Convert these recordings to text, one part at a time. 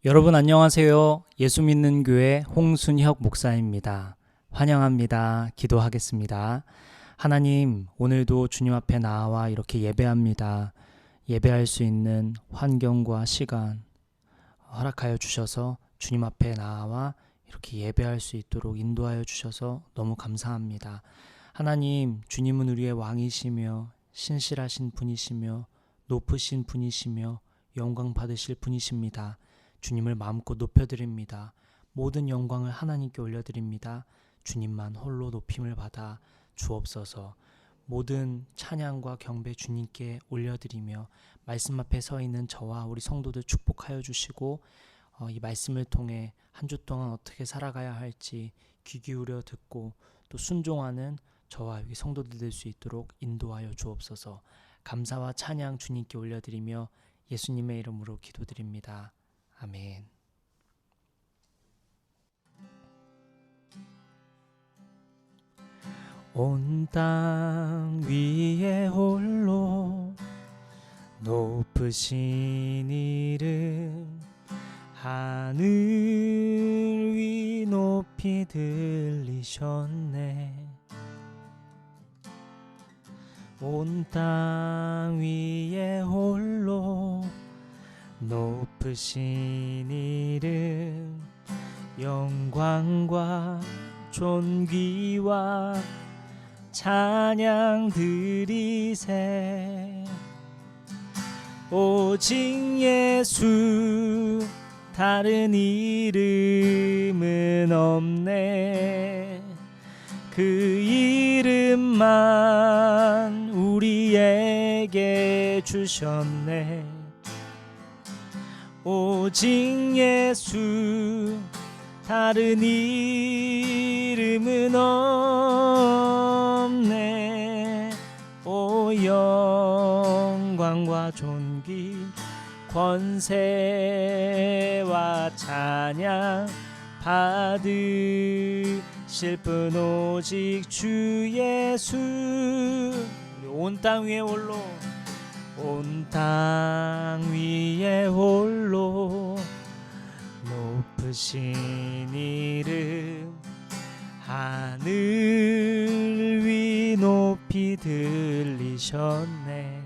여러분 안녕하세요. 예수 믿는 교회 홍순혁 목사입니다. 환영합니다. 기도하겠습니다. 하나님, 오늘도 주님 앞에 나와 이렇게 예배합니다. 예배할 수 있는 환경과 시간 허락하여 주셔서 주님 앞에 나와 이렇게 예배할 수 있도록 인도하여 주셔서 너무 감사합니다. 하나님, 주님은 우리의 왕이시며 신실하신 분이시며 높으신 분이시며 영광 받으실 분이십니다. 주님을 마음껏 높여드립니다. 모든 영광을 하나님께 올려드립니다. 주님만 홀로 높임을 받아 주옵소서. 모든 찬양과 경배 주님께 올려드리며 말씀 앞에 서 있는 저와 우리 성도들 축복하여 주시고 이 말씀을 통해 한 주 동안 어떻게 살아가야 할지 귀 기울여 듣고 또 순종하는 저와 여기 성도들 될 수 있도록 인도하여 주옵소서. 감사와 찬양 주님께 올려드리며 예수님의 이름으로 기도드립니다. 아멘. 온 땅 위에 홀로 높으신 이름 하늘 위 높이 들리셨네. 온 땅 위에 홀로 높으신 이름 영광과 존귀와 찬양 드리세. 오직 예수 다른 이름은 없네. 그 이름만 우리에게 주셨네. 오직 예수 다른 이름은 없네. 오 영광과 존귀 권세와 찬양 받으실 분 오직 주 예수. 온 땅 위에 홀로 온 땅 위에 홀로 높으신 이름 하늘 위 높이 들리셨네.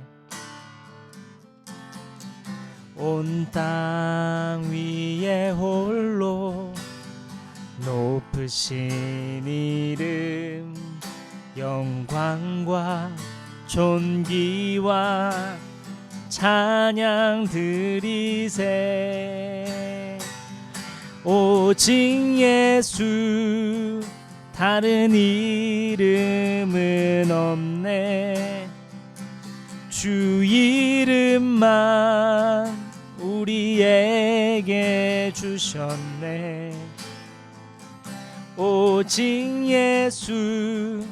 온 땅 위에 홀로 높으신 이름 영광과 존귀와 찬양 드리세. 오직 예수 다른 이름은 없네. 주 이름만 우리에게 주셨네. 오직 예수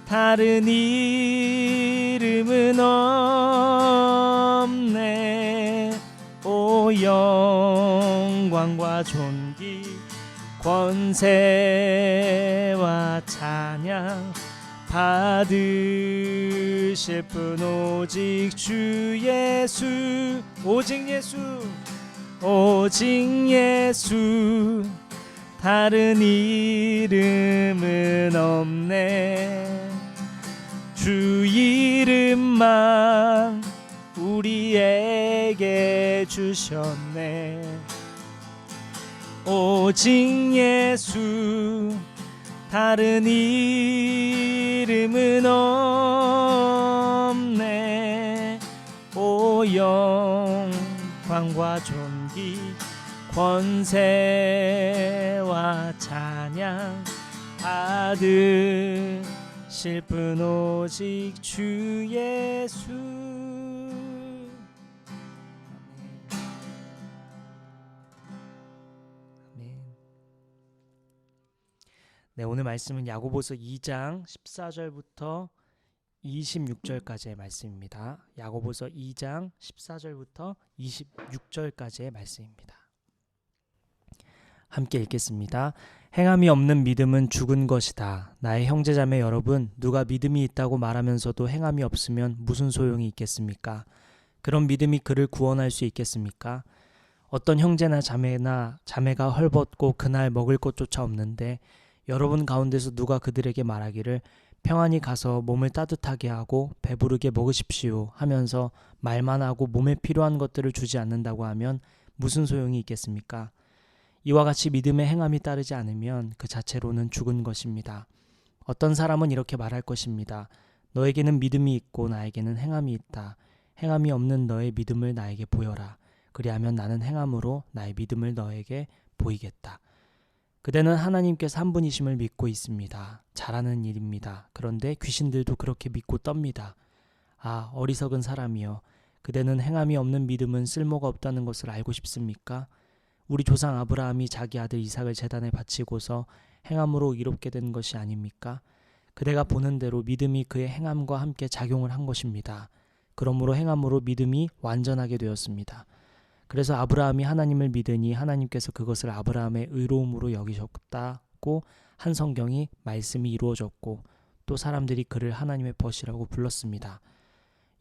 다른 이름은 없네. 오 영광과 존귀 권세와 찬양 받으실 분 오직 주 예수. 오직 예수 오직 예수 다른 이름은 없네. 주 이름만 우리에게 주셨네. 오직 예수 다른 이름은 없네. 오 영광과 존귀 권세와 찬양 받으실 분 오직 주 예수. 아멘. 네, 오늘 말씀은 야고보서 2장 14절부터 26절까지의 말씀입니다. 야고보서 2장 14절부터 26절까지의 말씀입니다. 함께 읽겠습니다. 행함이 없는 믿음은 죽은 것이다. 나의 형제자매 여러분, 누가 믿음이 있다고 말하면서도 행함이 없으면 무슨 소용이 있겠습니까? 그런 믿음이 그를 구원할 수 있겠습니까? 어떤 형제나 자매가 헐벗고 그날 먹을 것조차 없는데 여러분 가운데서 누가 그들에게 말하기를 평안히 가서 몸을 따뜻하게 하고 배부르게 먹으십시오 하면서 말만 하고 몸에 필요한 것들을 주지 않는다고 하면 무슨 소용이 있겠습니까? 이와 같이 믿음의 행함이 따르지 않으면 그 자체로는 죽은 것입니다. 어떤 사람은 이렇게 말할 것입니다. 너에게는 믿음이 있고 나에게는 행함이 있다. 행함이 없는 너의 믿음을 나에게 보여라. 그리하면 나는 행함으로 나의 믿음을 너에게 보이겠다. 그대는 하나님께서 한 분이심을 믿고 있습니다. 잘하는 일입니다. 그런데 귀신들도 그렇게 믿고 떱니다. 아, 어리석은 사람이여. 그대는 행함이 없는 믿음은 쓸모가 없다는 것을 알고 싶습니까? 우리 조상 아브라함이 자기 아들 이삭을 제단에 바치고서 행함으로 이롭게 된 것이 아닙니까? 그대가 보는 대로 믿음이 그의 행함과 함께 작용을 한 것입니다. 그러므로 행함으로 믿음이 완전하게 되었습니다. 그래서 아브라함이 하나님을 믿으니 하나님께서 그것을 아브라함의 의로움으로 여기셨다고 한 성경이 말씀이 이루어졌고 또 사람들이 그를 하나님의 벗이라고 불렀습니다.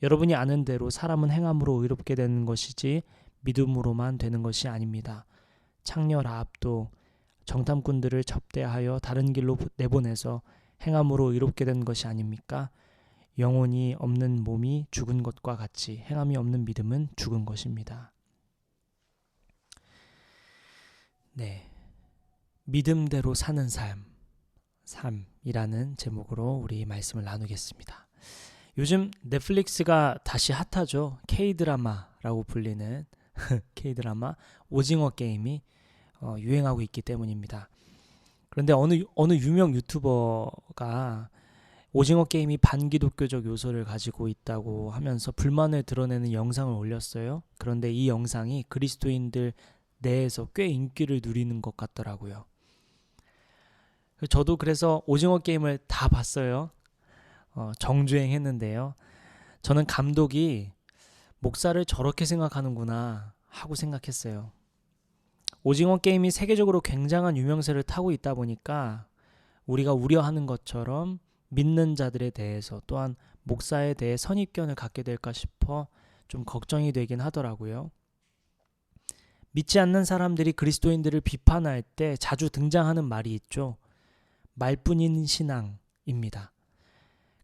여러분이 아는 대로 사람은 행함으로 의롭게 되는 것이지 믿음으로만 되는 것이 아닙니다. 창녀 라합도 정탐꾼들을 접대하여 다른 길로 내보내서 행함으로 의롭게 된 것이 아닙니까? 영혼이 없는 몸이 죽은 것과 같이 행함이 없는 믿음은 죽은 것입니다. 네, 믿음대로 사는 삶이라는 제목으로 우리 말씀을 나누겠습니다. 요즘 넷플릭스가 다시 핫하죠. K-드라마라고 불리는 K-드라마 오징어 게임이 유행하고 있기 때문입니다. 그런데 어느 유명 유튜버가 오징어 게임이 반기독교적 요소를 가지고 있다고 하면서 불만을 드러내는 영상을 올렸어요. 그런데 이 영상이 그리스도인들 내에서 꽤 인기를 누리는 것 같더라고요. 저도 그래서 오징어 게임을 다 봤어요. 정주행했는데요. 저는 감독이 목사를 저렇게 생각하는구나 하고 생각했어요. 오징어 게임이 세계적으로 굉장한 유명세를 타고 있다 보니까 우리가 우려하는 것처럼 믿는 자들에 대해서 또한 목사에 대해 선입견을 갖게 될까 싶어 좀 걱정이 되긴 하더라고요. 믿지 않는 사람들이 그리스도인들을 비판할 때 자주 등장하는 말이 있죠. 말뿐인 신앙입니다.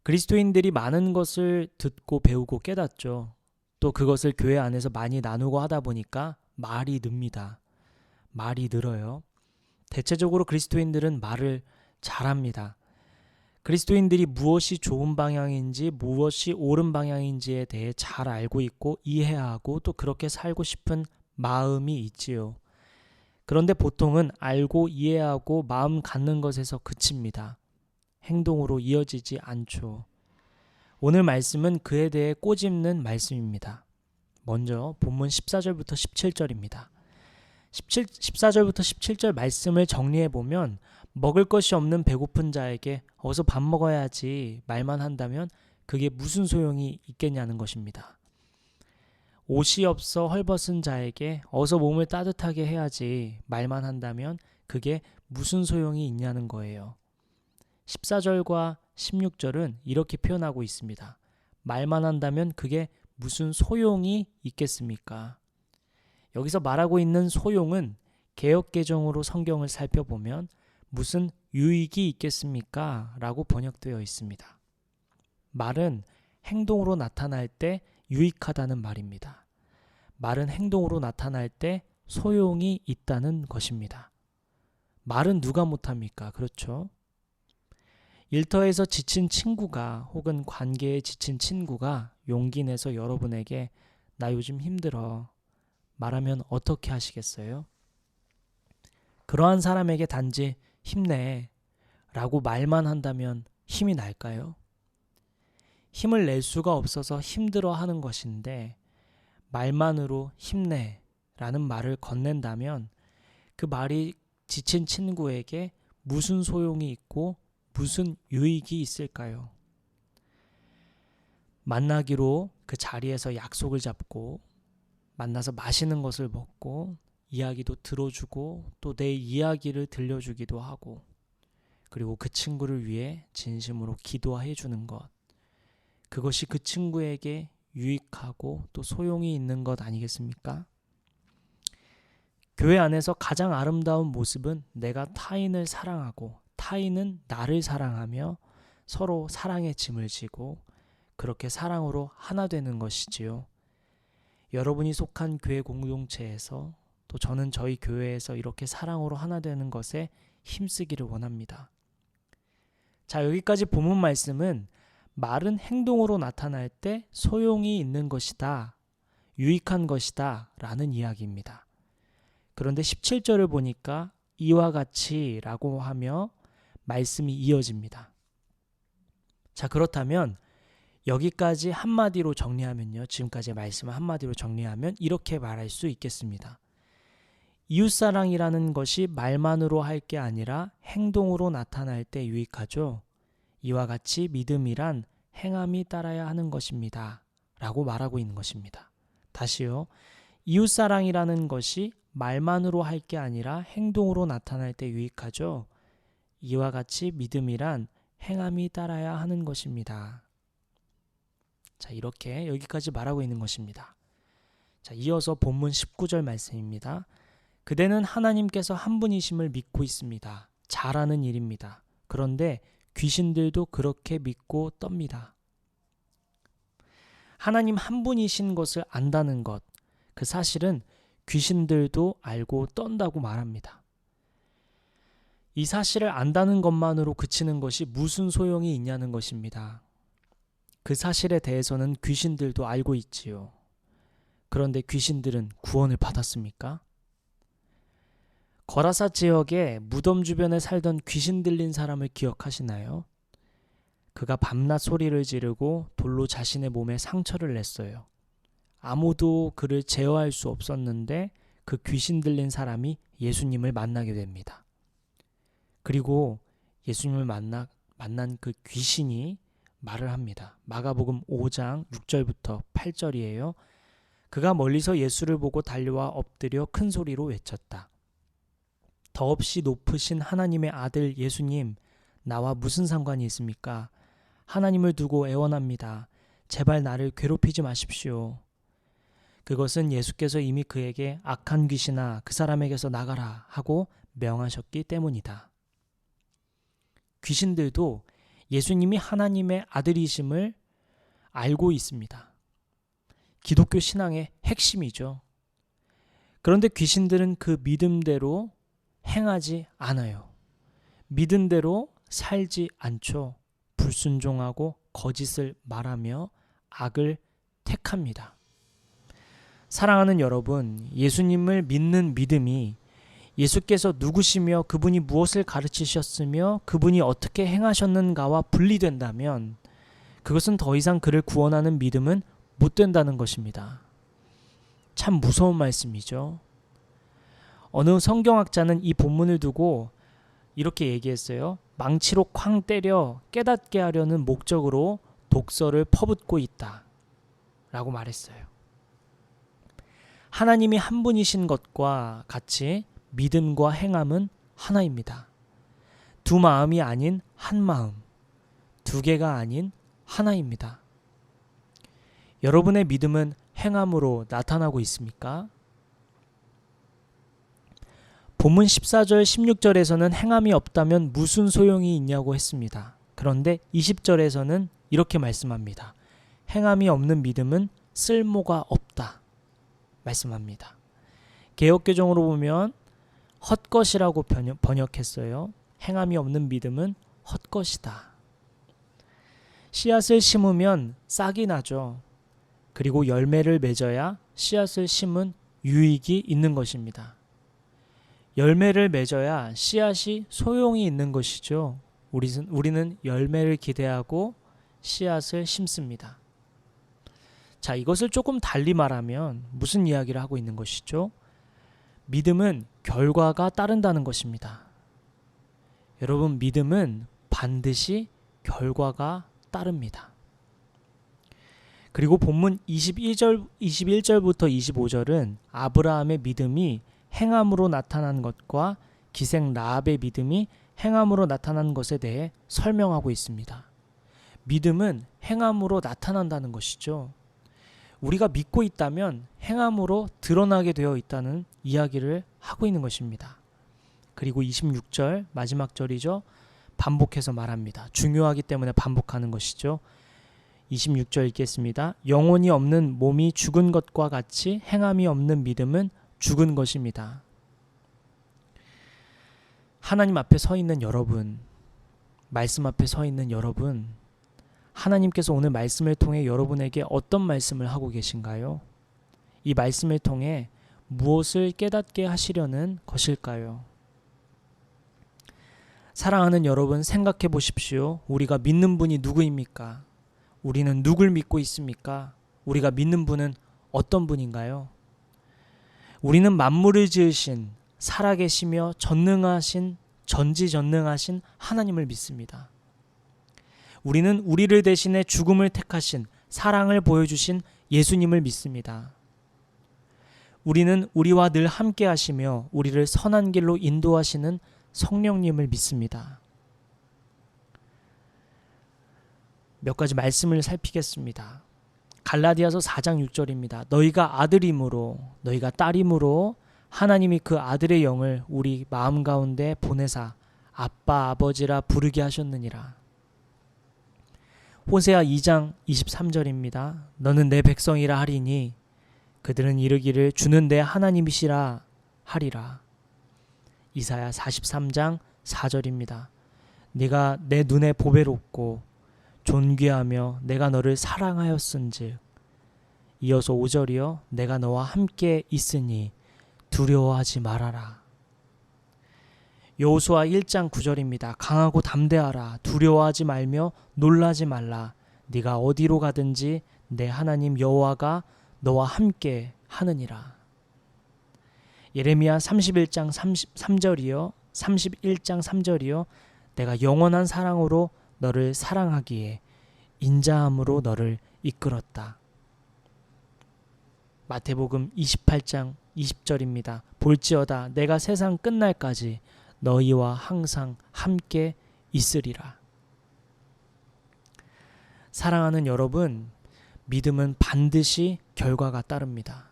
그리스도인들이 많은 것을 듣고 배우고 깨닫죠. 또 그것을 교회 안에서 많이 나누고 하다 보니까 말이 늡니다. 말이 늘어요. 대체적으로 그리스도인들은 말을 잘합니다. 그리스도인들이 무엇이 좋은 방향인지 무엇이 옳은 방향인지에 대해 잘 알고 있고 이해하고 또 그렇게 살고 싶은 마음이 있지요. 그런데 보통은 알고 이해하고 마음 갖는 것에서 그칩니다. 행동으로 이어지지 않죠. 오늘 말씀은 그에 대해 꼬집는 말씀입니다. 먼저 본문 14절부터 17절입니다. 14절부터 17절 말씀을 정리해보면 먹을 것이 없는 배고픈 자에게 어서 밥 먹어야지 말만 한다면 그게 무슨 소용이 있겠냐는 것입니다. 옷이 없어 헐벗은 자에게 어서 몸을 따뜻하게 해야지 말만 한다면 그게 무슨 소용이 있냐는 거예요. 14절과 16절은 이렇게 표현하고 있습니다. 말만 한다면 그게 무슨 소용이 있겠습니까? 여기서 말하고 있는 소용은 개역개정으로 성경을 살펴보면 무슨 유익이 있겠습니까? 라고 번역되어 있습니다. 말은 행동으로 나타날 때 유익하다는 말입니다. 말은 행동으로 나타날 때 소용이 있다는 것입니다. 말은 누가 못합니까? 그렇죠? 일터에서 지친 친구가 혹은 관계에 지친 친구가 용기 내서 여러분에게 나 요즘 힘들어 말하면 어떻게 하시겠어요? 그러한 사람에게 단지 힘내 라고 말만 한다면 힘이 날까요? 힘을 낼 수가 없어서 힘들어 하는 것인데 말만으로 힘내 라는 말을 건넨다면 그 말이 지친 친구에게 무슨 소용이 있고 무슨 유익이 있을까요? 만나기로 그 자리에서 약속을 잡고 만나서 맛있는 것을 먹고 이야기도 들어주고 또 내 이야기를 들려주기도 하고 그리고 그 친구를 위해 진심으로 기도해 주는 것, 그것이 그 친구에게 유익하고 또 소용이 있는 것 아니겠습니까? 교회 안에서 가장 아름다운 모습은 내가 타인을 사랑하고 타인은 나를 사랑하며 서로 사랑의 짐을 지고 그렇게 사랑으로 하나 되는 것이지요. 여러분이 속한 교회 공동체에서 또 저는 저희 교회에서 이렇게 사랑으로 하나 되는 것에 힘쓰기를 원합니다. 자, 여기까지 본문 말씀은 말은 행동으로 나타날 때 소용이 있는 것이다, 유익한 것이다 라는 이야기입니다. 그런데 17절을 보니까 이와 같이 라고 하며 말씀이 이어집니다. 자, 그렇다면 여기까지 한마디로 정리하면요. 지금까지의 말씀을 한마디로 정리하면 이렇게 말할 수 있겠습니다. 이웃사랑이라는 것이 말만으로 할 게 아니라 행동으로 나타날 때 유익하죠. 이와 같이 믿음이란 행함이 따라야 하는 것입니다. 라고 말하고 있는 것입니다. 다시요. 이웃사랑이라는 것이 말만으로 할 게 아니라 행동으로 나타날 때 유익하죠. 이와 같이 믿음이란 행함이 따라야 하는 것입니다. 자, 이렇게 여기까지 말하고 있는 것입니다. 자, 이어서 본문 19절 말씀입니다. 그대는 하나님께서 한 분이심을 믿고 있습니다. 잘하는 일입니다. 그런데 귀신들도 그렇게 믿고 떱니다. 하나님 한 분이신 것을 안다는 것, 그 사실은 귀신들도 알고 떤다고 말합니다. 이 사실을 안다는 것만으로 그치는 것이 무슨 소용이 있냐는 것입니다. 그 사실에 대해서는 귀신들도 알고 있지요. 그런데 귀신들은 구원을 받았습니까? 거라사 지역의 무덤 주변에 살던 귀신 들린 사람을 기억하시나요? 그가 밤낮 소리를 지르고 돌로 자신의 몸에 상처를 냈어요. 아무도 그를 제어할 수 없었는데 그 귀신 들린 사람이 예수님을 만나게 됩니다. 그리고 예수님을 만난 그 귀신이 말을 합니다. 마가복음 5장 6절부터 8절이에요. 그가 멀리서 예수를 보고 달려와 엎드려 큰 소리로 외쳤다. 더없이 높으신 하나님의 아들 예수님, 나와 무슨 상관이 있습니까? 하나님을 두고 애원합니다. 제발 나를 괴롭히지 마십시오. 그것은 예수께서 이미 그에게 악한 귀신아 그 사람에게서 나가라 하고 명하셨기 때문이다. 귀신들도 예수님이 하나님의 아들이심을 알고 있습니다. 기독교 신앙의 핵심이죠. 그런데 귀신들은 그 믿음대로 행하지 않아요. 믿은 대로 살지 않죠. 불순종하고 거짓을 말하며 악을 택합니다. 사랑하는 여러분, 예수님을 믿는 믿음이 예수께서 누구시며 그분이 무엇을 가르치셨으며 그분이 어떻게 행하셨는가와 분리된다면 그것은 더 이상 그를 구원하는 믿음은 못 된다는 것입니다. 참 무서운 말씀이죠. 어느 성경학자는 이 본문을 두고 이렇게 얘기했어요. 망치로 쾅 때려 깨닫게 하려는 목적으로 독서를 퍼붓고 있다 라고 말했어요. 하나님이 한 분이신 것과 같이 믿음과 행함은 하나입니다. 두 마음이 아닌 한 마음, 두 개가 아닌 하나입니다. 여러분의 믿음은 행함으로 나타나고 있습니까? 본문 14절 16절에서는 행함이 없다면 무슨 소용이 있냐고 했습니다. 그런데 20절에서는 이렇게 말씀합니다. 행함이 없는 믿음은 쓸모가 없다 말씀합니다. 개역개정으로 보면 헛것이라고 번역했어요. 행함이 없는 믿음은 헛것이다. 씨앗을 심으면 싹이 나죠. 그리고 열매를 맺어야 씨앗을 심은 유익이 있는 것입니다. 열매를 맺어야 씨앗이 소용이 있는 것이죠. 우리는 열매를 기대하고 씨앗을 심습니다. 자, 이것을 조금 달리 말하면 무슨 이야기를 하고 있는 것이죠? 믿음은 결과가 따른다는 것입니다. 여러분, 믿음은 반드시 결과가 따릅니다. 그리고 본문 21절부터 25절은 아브라함의 믿음이 행함으로 나타난 것과 기생 라합의 믿음이 행함으로 나타난 것에 대해 설명하고 있습니다. 믿음은 행함으로 나타난다는 것이죠. 우리가 믿고 있다면 행함으로 드러나게 되어 있다는 이야기를 하고 있는 것입니다. 그리고 26절 마지막 절이죠. 반복해서 말합니다. 중요하기 때문에 반복하는 것이죠. 26절 읽겠습니다. 영혼이 없는 몸이 죽은 것과 같이 행함이 없는 믿음은 죽은 것입니다. 하나님 앞에 서 있는 여러분, 말씀 앞에 서 있는 여러분, 하나님께서 오늘 말씀을 통해 여러분에게 어떤 말씀을 하고 계신가요? 이 말씀을 통해 무엇을 깨닫게 하시려는 것일까요? 사랑하는 여러분, 생각해 보십시오. 우리가 믿는 분이 누구입니까? 우리는 누굴 믿고 있습니까? 우리가 믿는 분은 어떤 분인가요? 우리는 만물을 지으신 살아계시며 전지전능하신 하나님을 믿습니다. 우리는 우리를 대신해 죽음을 택하신 사랑을 보여주신 예수님을 믿습니다. 우리는 우리와 늘 함께 하시며 우리를 선한 길로 인도하시는 성령님을 믿습니다. 몇 가지 말씀을 살피겠습니다. 갈라디아서 4장 6절입니다. 너희가 아들임으로 너희가 딸임으로 하나님이 그 아들의 영을 우리 마음 가운데 보내사 아빠 아버지라 부르게 하셨느니라. 호세아 2장 23절입니다. 너는 내 백성이라 하리니 그들은 이르기를 주는 내 하나님이시라 하리라. 이사야 43장 4절입니다. 네가 내 눈에 보배롭고 존귀하며 내가 너를 사랑하였은즉. 이어서 5절이요. 내가 너와 함께 있으니 두려워하지 말아라. 여호수아 1장 9절입니다. 강하고 담대하라. 두려워하지 말며 놀라지 말라. 네가 어디로 가든지 내 하나님 여호와가 너와 함께 하느니라. 예레미야 31장 3절이요. 31장 3절이요. 내가 영원한 사랑으로 너를 사랑하기에 인자함으로 너를 이끌었다. 마태복음 28장 20절입니다. 볼지어다 내가 세상 끝날까지 너희와 항상 함께 있으리라. 사랑하는 여러분, 믿음은 반드시 결과가 따릅니다.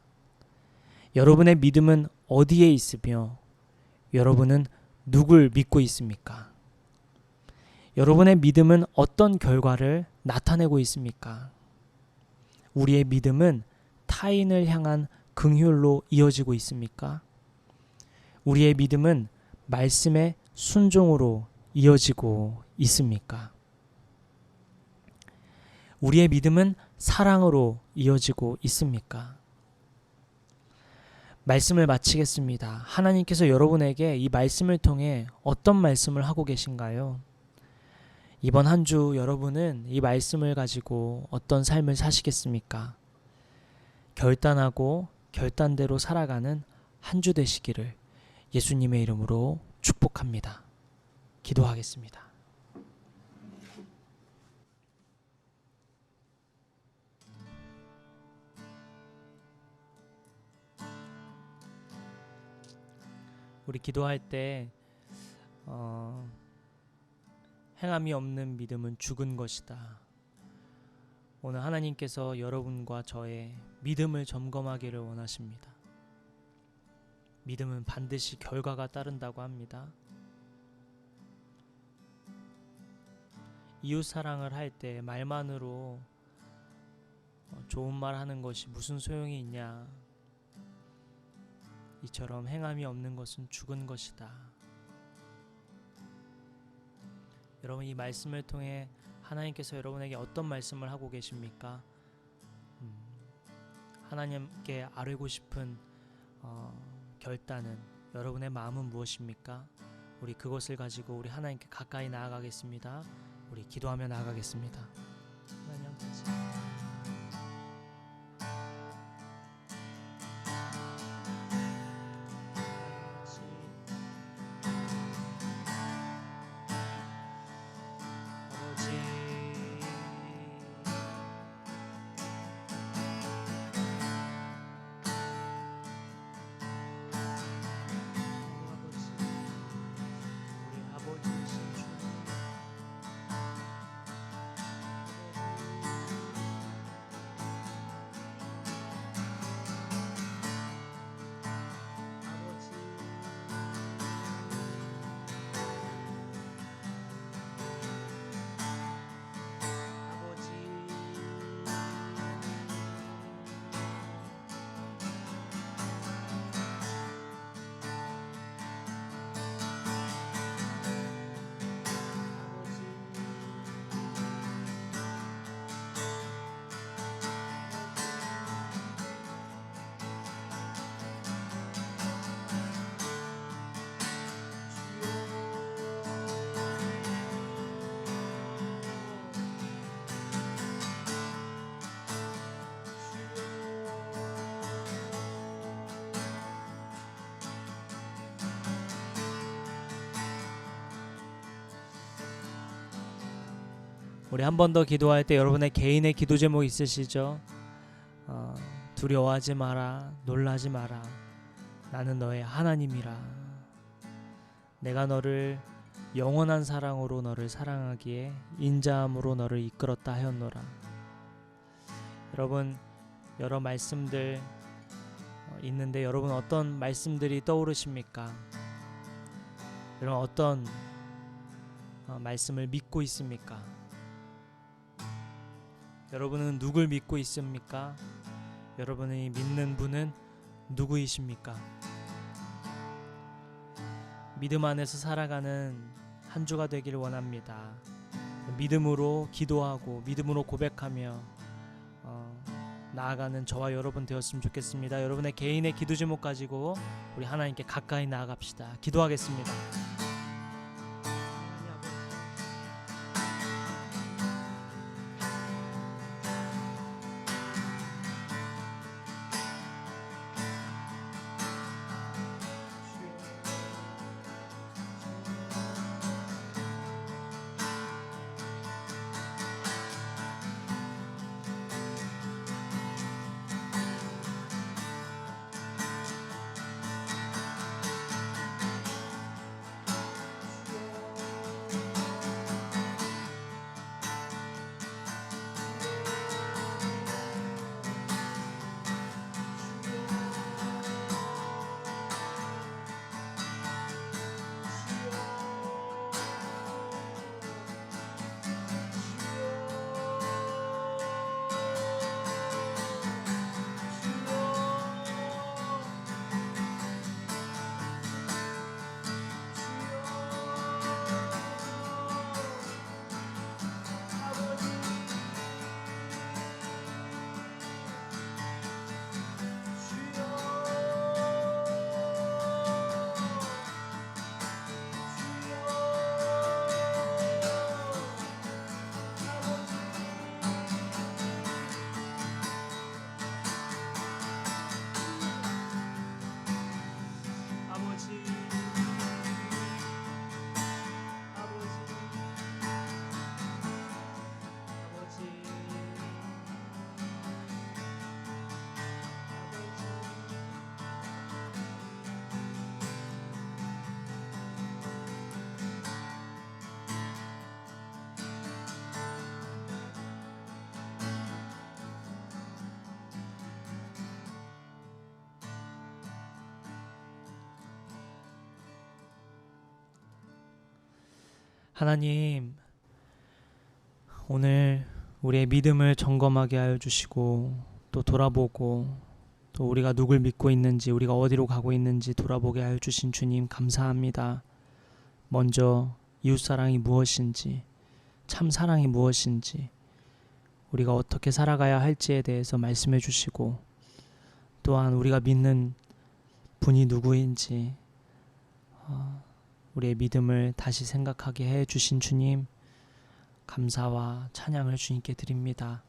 여러분의 믿음은 어디에 있으며 여러분은 누굴 믿고 있습니까? 여러분의 믿음은 어떤 결과를 나타내고 있습니까? 우리의 믿음은 타인을 향한 긍휼로 이어지고 있습니까? 우리의 믿음은 말씀의 순종으로 이어지고 있습니까? 우리의 믿음은 사랑으로 이어지고 있습니까? 말씀을 마치겠습니다. 하나님께서 여러분에게 이 말씀을 통해 어떤 말씀을 하고 계신가요? 이번 한 주 여러분은 이 말씀을 가지고 어떤 삶을 사시겠습니까? 결단하고 결단대로 살아가는 한 주 되시기를 예수님의 이름으로 축복합니다. 기도하겠습니다. 우리 기도할 때 행함이 없는 믿음은 죽은 것이다. 오늘 하나님께서 여러분과 저의 믿음을 점검하기를 원하십니다. 믿음은 반드시 결과가 따른다고 합니다. 이웃 사랑을 할 때 말만으로 좋은 말 하는 것이 무슨 소용이 있냐. 이처럼 행함이 없는 것은 죽은 것이다. 여러분, 이 말씀을 통해 하나님께서 여러분에게 어떤 말씀을 하고 계십니까? 하나님께 아뢰고 싶은 결단은 여러분의 마음은 무엇입니까? 우리 그것을 가지고 우리 하나님께 가까이 나아가겠습니다. 우리 기도하며 나아가겠습니다. 하나님 아버지, 우리 한 번 더 기도할 때 여러분의 개인의 기도 제목 있으시죠? 두려워하지 마라, 놀라지 마라. 나는 너의 하나님이라. 내가 너를 영원한 사랑으로 너를 사랑하기에 인자함으로 너를 이끌었다 하였노라. 여러분, 여러 말씀들 있는데 여러분 어떤 말씀들이 떠오르십니까? 여러분 어떤 말씀을 믿고 있습니까? 여러분은 누굴 믿고 있습니까? 여러분이 믿는 분은 누구이십니까? 믿음 안에서 살아가는 한 주가 되길 원합니다. 믿음으로 기도하고 믿음으로 고백하며 나아가는 저와 여러분 되었으면 좋겠습니다. 여러분의 개인의 기도 제목 가지고 우리 하나님께 가까이 나아갑시다. 기도하겠습니다. 하나님, 오늘 우리의 믿음을 점검하게 하여 주시고 또 돌아보고 또 우리가 누굴 믿고 있는지 우리가 어디로 가고 있는지 돌아보게 하여 주신 주님 감사합니다. 먼저 이웃사랑이 무엇인지, 참 사랑이 무엇인지, 우리가 어떻게 살아가야 할지에 대해서 말씀해 주시고 또한 우리가 믿는 분이 누구인지 우리의 믿음을 다시 생각하게 해 주신 주님 감사와 찬양을 주님께 드립니다.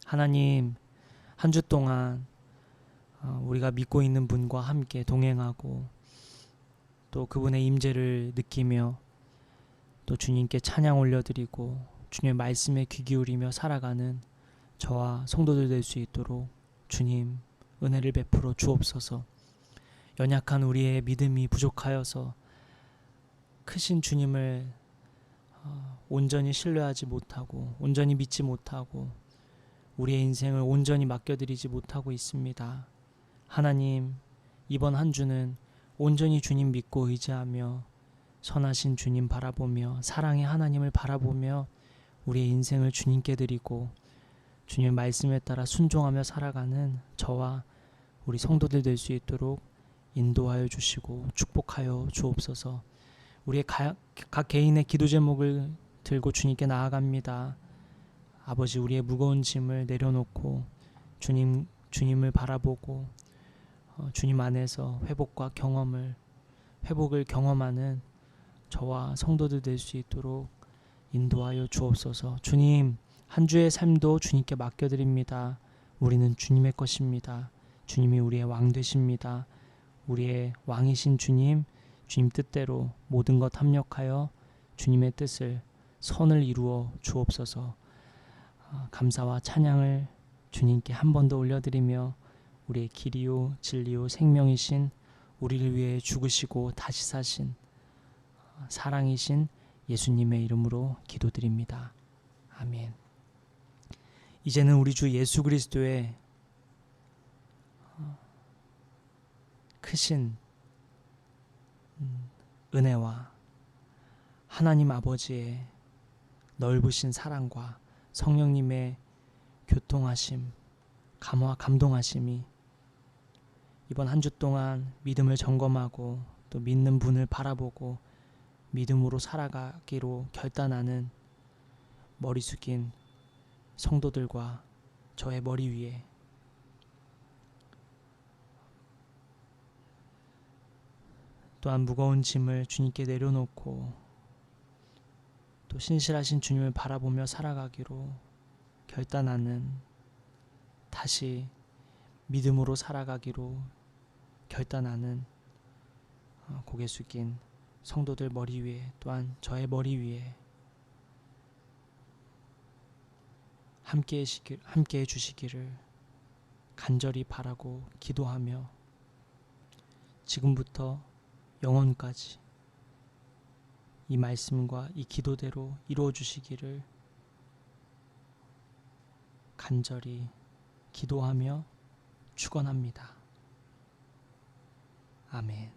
하나님, 한 주 동안 우리가 믿고 있는 분과 함께 동행하고 또 그분의 임재를 느끼며 또 주님께 찬양 올려드리고 주님의 말씀에 귀 기울이며 살아가는 저와 성도들 될 수 있도록 주님 은혜를 베풀어 주옵소서. 연약한 우리의 믿음이 부족하여서 크신 주님을 온전히 신뢰하지 못하고 온전히 믿지 못하고 우리의 인생을 온전히 맡겨드리지 못하고 있습니다. 하나님, 이번 한 주는 온전히 주님 믿고 의지하며 선하신 주님 바라보며 사랑의 하나님을 바라보며 우리의 인생을 주님께 드리고 주님의 말씀에 따라 순종하며 살아가는 저와 우리 성도들 될 수 있도록 인도하여 주시고 축복하여 주옵소서. 우리의 각 개인의 기도 제목을 들고 주님께 나아갑니다. 아버지, 우리의 무거운 짐을 내려놓고 주님을 바라보고 주님 안에서 회복을 경험하는 저와 성도들 될 수 있도록 인도하여 주옵소서. 주님, 한 주의 삶도 주님께 맡겨드립니다. 우리는 주님의 것입니다. 주님이 우리의 왕 되십니다. 우리의 왕이신 주님 뜻대로 모든 것 합력하여 주님의 뜻을 선을 이루어 주옵소서. 감사와 찬양을 주님께 한 번 더 올려드리며 우리의 길이요 진리요 생명이신 우리를 위해 죽으시고 다시 사신 사랑이신 예수님의 이름으로 기도드립니다. 아멘. 이제는 우리 주 예수 그리스도의 크신 은혜와 하나님 아버지의 넓으신 사랑과 성령님의 교통하심, 감동하심이 이번 한 주 동안 믿음을 점검하고 또 믿는 분을 바라보고 믿음으로 살아가기로 결단하는 머리 숙인 성도들과 저의 머리 위에 또한 무거운 짐을 주님께 내려놓고 또 신실하신 주님을 바라보며 살아가기로 결단하는, 다시 믿음으로 살아가기로 결단하는 고개 숙인 성도들 머리 위에, 또한 저의 머리 위에 함께 해주시기를 간절히 바라고 기도하며 지금부터 영원까지 이 말씀과 이 기도대로 이루어 주시기를 간절히 기도하며 축원합니다. 아멘.